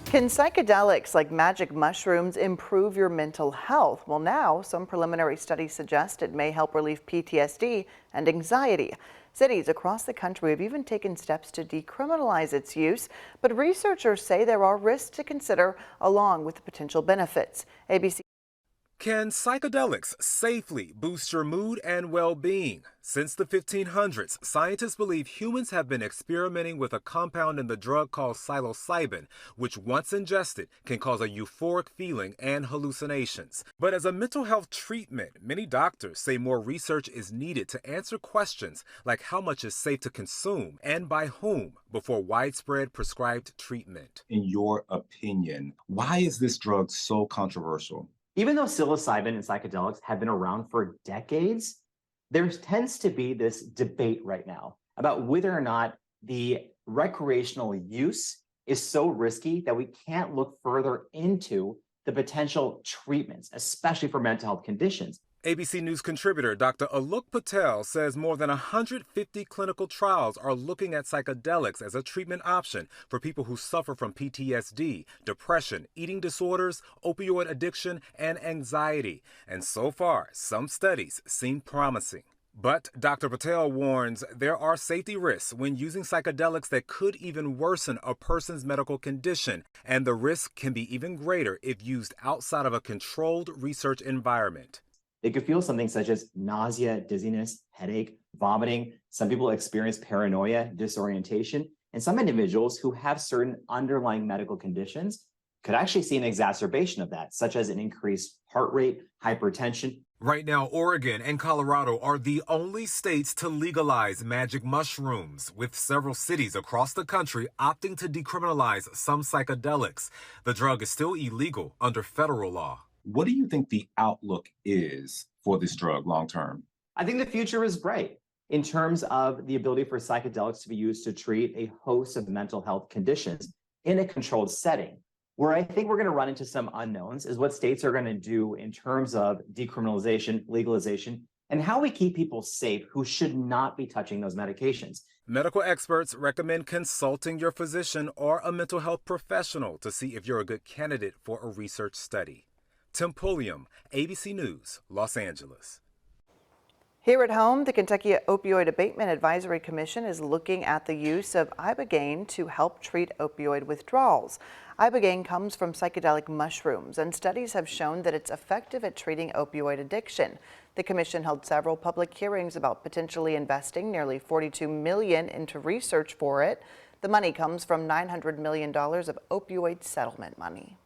Can psychedelics like magic mushrooms improve your mental health? Well, now some preliminary studies suggest it may help relieve PTSD and anxiety. Cities across the country have even taken steps to decriminalize its use, but researchers say there are risks to consider along with the potential benefits. ABC. Can psychedelics safely boost your mood and well-being? Since the 1500s, scientists believe humans have been experimenting with a compound in the drug called psilocybin, which once ingested can cause a euphoric feeling and hallucinations. But as a mental health treatment, many doctors say more research is needed to answer questions like how much is safe to consume and by whom before widespread prescribed treatment. In your opinion, why is this drug so controversial? Even though psilocybin and psychedelics have been around for decades, there tends to be this debate right now about whether or not the recreational use is so risky that we can't look further into the potential treatments, especially for mental health conditions. ABC News contributor Dr. Alok Patel says more than 150 clinical trials are looking at psychedelics as a treatment option for people who suffer from PTSD, depression, eating disorders, opioid addiction, and anxiety. And so far, some studies seem promising. But Dr. Patel warns there are safety risks when using psychedelics that could even worsen a person's medical condition, and the risk can be even greater if used outside of a controlled research environment. They could feel something such as nausea, dizziness, headache, vomiting. Some people experience paranoia, disorientation, and some individuals who have certain underlying medical conditions could actually see an exacerbation of that, such as an increased heart rate, hypertension. Right now, Oregon and Colorado are the only states to legalize magic mushrooms, with several cities across the country opting to decriminalize some psychedelics. The drug is still illegal under federal law. What do you think the outlook is for this drug long term? I think the future is bright in terms of the ability for psychedelics to be used to treat a host of mental health conditions in a controlled setting. Where I think we're going to run into some unknowns is what states are going to do in terms of decriminalization, legalization, and how we keep people safe who should not be touching those medications. Medical experts recommend consulting your physician or a mental health professional to see if you're a good candidate for a research study. Tim Pulliam, ABC News, Los Angeles. Here at home, the Kentucky Opioid Abatement Advisory Commission is looking at the use of ibogaine to help treat opioid withdrawals. Ibogaine comes from psychedelic mushrooms, and studies have shown that it's effective at treating opioid addiction. The commission held several public hearings about potentially investing nearly $42 million into research for it. The money comes from $900 million of opioid settlement money.